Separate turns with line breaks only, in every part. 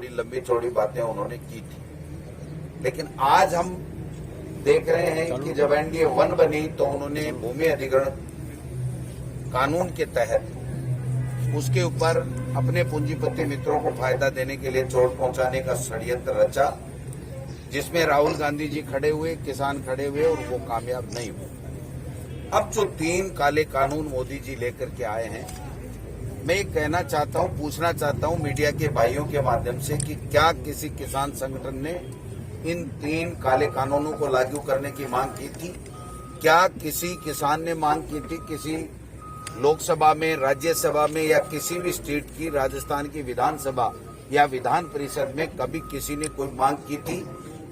बड़ी लंबी चौड़ी बातें उन्होंने की थी। लेकिन आज हम देख रहे हैं कि जब एनडीए 1 बनी तो उन्होंने भूमि अधिग्रहण कानून के तहत उसके ऊपर अपने पूंजीपति मित्रों को फायदा देने के लिए चोट पहुंचाने का षड्यंत्र रचा, जिसमें राहुल गांधी जी खड़े हुए, किसान खड़े हुए और वो कामयाब नहीं हुए। अब जो 3 काले कानून मोदी जी लेकर के आए हैं, मैं कहना चाहता हूं, पूछना चाहता हूं मीडिया के भाइयों के माध्यम से कि क्या किसी किसान संगठन ने इन 3 काले कानूनों को लागू करने की मांग की थी? क्या किसी किसान ने मांग की थी किसी लोकसभा में, राज्यसभा में या किसी भी स्टेट की, राजस्थान की विधानसभा या विधान परिषद में कभी किसी ने कोई मांग की थी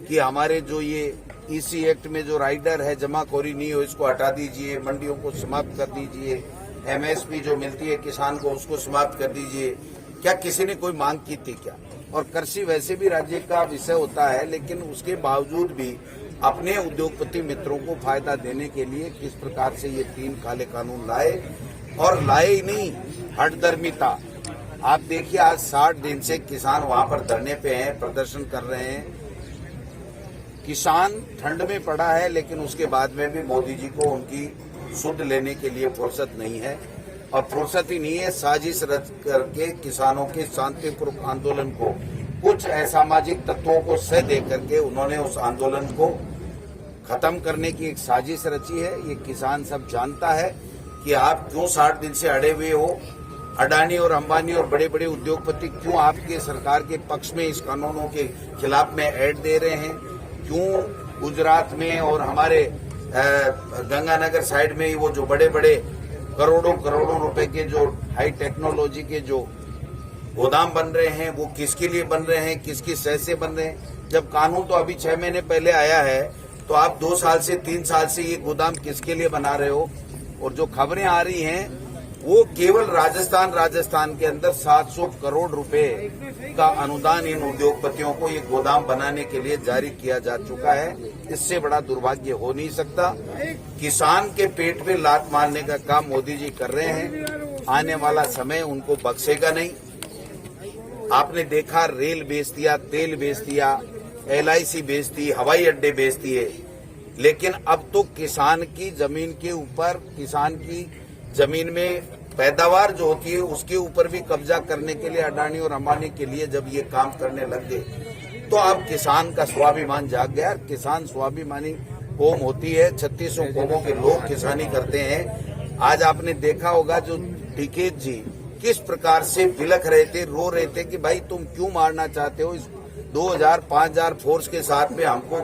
कि हमारे जो ये ईसी एक्ट में जो राइडर है, जमाखोरी नहीं हो, इसको हटा दीजिए, मंडियों को समाप्त कर दीजिए, एमएसपी जो मिलती है किसान को उसको समाप्त कर दीजिए? क्या किसी ने कोई मांग की थी क्या? और कृषि वैसे भी राज्य का विषय होता है, लेकिन उसके बावजूद भी अपने उद्योगपति मित्रों को फायदा देने के लिए किस प्रकार से ये 3 काले कानून लाए, और लाए ही नहीं, हठधर्मिता। आप देखिए आज 60 दिन से किसान वहां पर धरने पे हैं, प्रदर्शन कर रहे हैं। किसान ठंड में पड़ा है, लेकिन उसके बाद में भी मोदी जी को उनकी सुध लेने के लिए फुर्सत नहीं है, और फुर्सत ही नहीं है। साजिश रच करके किसानों के शांतिपूर्वक आंदोलन को कुछ असामाजिक तत्वों को सह दे करके उन्होंने उस आंदोलन को खत्म करने की एक साजिश रची है। ये किसान सब जानता है कि आप क्यों 60 दिन से अड़े हुए हो। अडानी और अंबानी और बड़े बड़े उद्योगपति क्यों आपके सरकार के पक्ष में इस कानूनों के खिलाफ में ऐड दे रहे हैं? क्यों गुजरात में और हमारे गंगानगर साइड में वो जो बड़े बड़े करोड़ों करोड़ों रुपए के जो हाई टेक्नोलॉजी के जो गोदाम बन रहे हैं, वो किसके लिए बन रहे हैं, किसकी सह से बन रहे हैं? जब कानून तो अभी 6 महीने पहले आया है, तो आप 2 साल से 3 साल से ये गोदाम किसके लिए बना रहे हो? और जो खबरें आ रही हैं वो केवल राजस्थान के अंदर 700 करोड़ रुपए का अनुदान इन उद्योगपतियों को ये गोदाम बनाने के लिए जारी किया जा चुका है। इससे बड़ा दुर्भाग्य हो नहीं सकता। किसान के पेट पे लात मारने का काम मोदी जी कर रहे हैं। आने वाला समय उनको बख्शेगा नहीं। आपने देखा, रेल बेच दिया, तेल बेच दिया, LIC बेच दी, हवाई अड्डे बेच दिए, लेकिन अब तो किसान की जमीन के ऊपर, किसान की जमीन में पैदावार जो होती है उसके ऊपर भी कब्जा करने के लिए अडानी और अंबानी के लिए जब ये काम करने लग गए, तो अब किसान का स्वाभिमान जाग गया। किसान स्वाभिमानी कौम होती है, 3600 कौमों के लोग किसानी करते हैं। आज आपने देखा होगा जो टिकैत जी किस प्रकार से बिलख रहे थे, रो रहे थे कि भाई तुम क्यों मारना चाहते हो, इस 2000-5000 फोर्स के साथ में हमको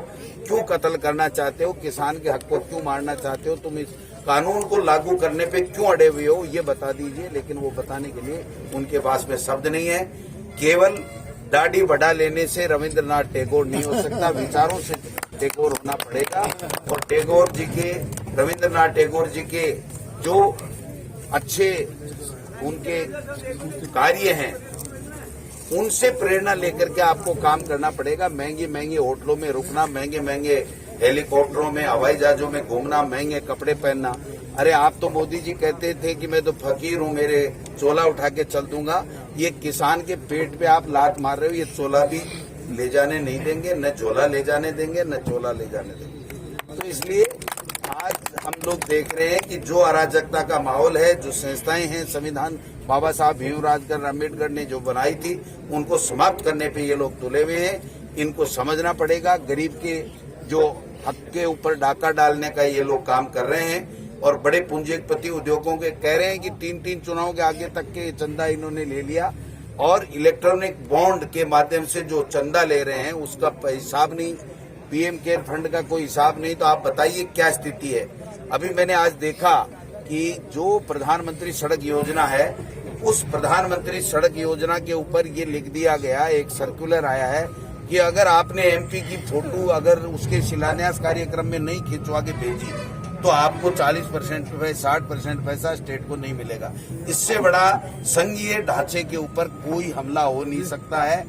क्यों कत्ल करना चाहते हो, किसान के हक को क्यों मारना चाहते हो, तुम इस कानून को लागू करने पे क्यों अड़े हुए हो, ये बता दीजिए। लेकिन वो बताने के लिए उनके पास में शब्द नहीं है। केवल दाढ़ी बढ़ा लेने से रविंद्रनाथ टैगोर नहीं हो सकता, विचारों से टैगोर होना पड़ेगा। और टैगोर जी के, रविंद्रनाथ टैगोर जी के जो अच्छे उनके कार्य हैं, उनसे प्रेरणा लेकर के आपको काम करना पड़ेगा। महंगी महंगी होटलों में रुकना, महंगे महंगे हेलीकॉप्टरों में, हवाई जहाजों में घूमना, महंगे कपड़े पहनना। अरे आप तो मोदी जी कहते थे कि मैं तो फकीर हूँ, मेरे चोला उठा के चल दूंगा। ये किसान के पेट पे आप लात मार रहे हो, ये चोला भी ले जाने नहीं देंगे, न झोला ले जाने देंगे, न चोला ले जाने देंगे। तो इसलिए आज हम लोग देख रहे हैं कि जो अराजकता का माहौल है, जो संस्थाएं हैं, संविधान बाबा साहब भीमराव अम्बेडकर ने जो बनाई थी, उनको समाप्त करने पे ये लोग तुले हुए हैं। इनको समझना पड़ेगा। गरीब के जो हक के ऊपर डाका डालने का ये लोग काम कर रहे हैं, और बड़े पूंजीपति उद्योगों के कह रहे हैं कि 3-3 चुनाव के आगे तक के चंदा इन्होंने ले लिया, और इलेक्ट्रॉनिक बॉन्ड के माध्यम से जो चंदा ले रहे हैं उसका हिसाब नहीं, PM केयर फंड का कोई हिसाब नहीं। तो आप बताइए क्या स्थिति है। अभी मैंने आज देखा कि जो प्रधानमंत्री सड़क योजना है, उस प्रधानमंत्री सड़क योजना के ऊपर ये लिख दिया गया, एक सर्कुलर आया है कि अगर आपने MP की फोटो अगर उसके शिलान्यास कार्यक्रम में नहीं खिंचवा के भेजी, तो आपको 40% 60% पैसा स्टेट को नहीं मिलेगा। इससे बड़ा संघीय ढांचे के ऊपर कोई हमला हो नहीं सकता है।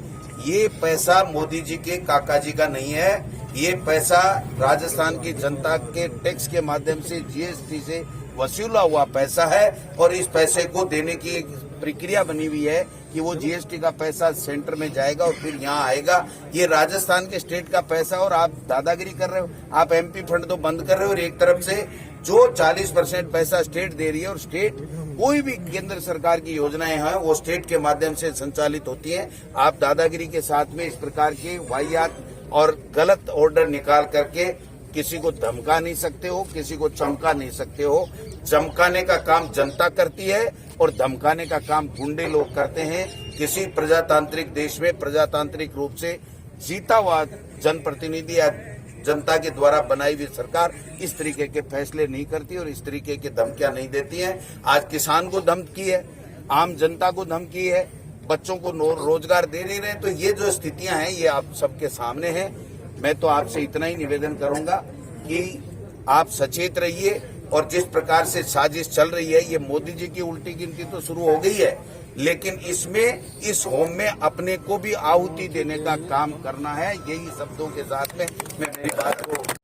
ये पैसा मोदी जी के काका जी का नहीं है, ये पैसा राजस्थान की जनता के टैक्स के माध्यम से, GST से वसूला हुआ पैसा है, और इस पैसे को देने की एक प्रक्रिया बनी हुई है कि वो जीएसटी का पैसा सेंटर में जाएगा और फिर यहाँ आएगा। ये राजस्थान के स्टेट का पैसा और आप दादागिरी कर रहे हो। आप एमपी फंड तो बंद कर रहे हो और एक तरफ से जो 40% पैसा स्टेट दे रही है, और स्टेट कोई भी केंद्र सरकार की योजनाएं हैं वो स्टेट के माध्यम से संचालित होती हैं। आप दादागिरी के साथ में इस प्रकार के वाहियात और गलत ऑर्डर निकाल करके किसी को धमका नहीं सकते हो, किसी को चमका नहीं सकते हो। चमकाने का काम जनता करती है और धमकाने का काम गुंडे लोग करते हैं। किसी प्रजातांत्रिक देश में प्रजातांत्रिक रूप से जीता हुआ जनप्रतिनिधि या जनता के द्वारा बनाई हुई सरकार इस तरीके के फैसले नहीं करती और इस तरीके की धमकियां नहीं देती है। आज किसान को धमकी है, आम जनता को धमकी है, बच्चों को रोजगार दे नहीं रहे। तो ये जो स्थितियां हैं ये आप सबके सामने हैं। मैं तो आपसे इतना ही निवेदन करूंगा कि आप सचेत रहिए, और जिस प्रकार से साजिश चल रही है, ये मोदी जी की उल्टी गिनती तो शुरू हो गई है, लेकिन इसमें इस होम में अपने को भी आहुति देने का काम करना है। यही शब्दों के साथ में मैं मेरी बात को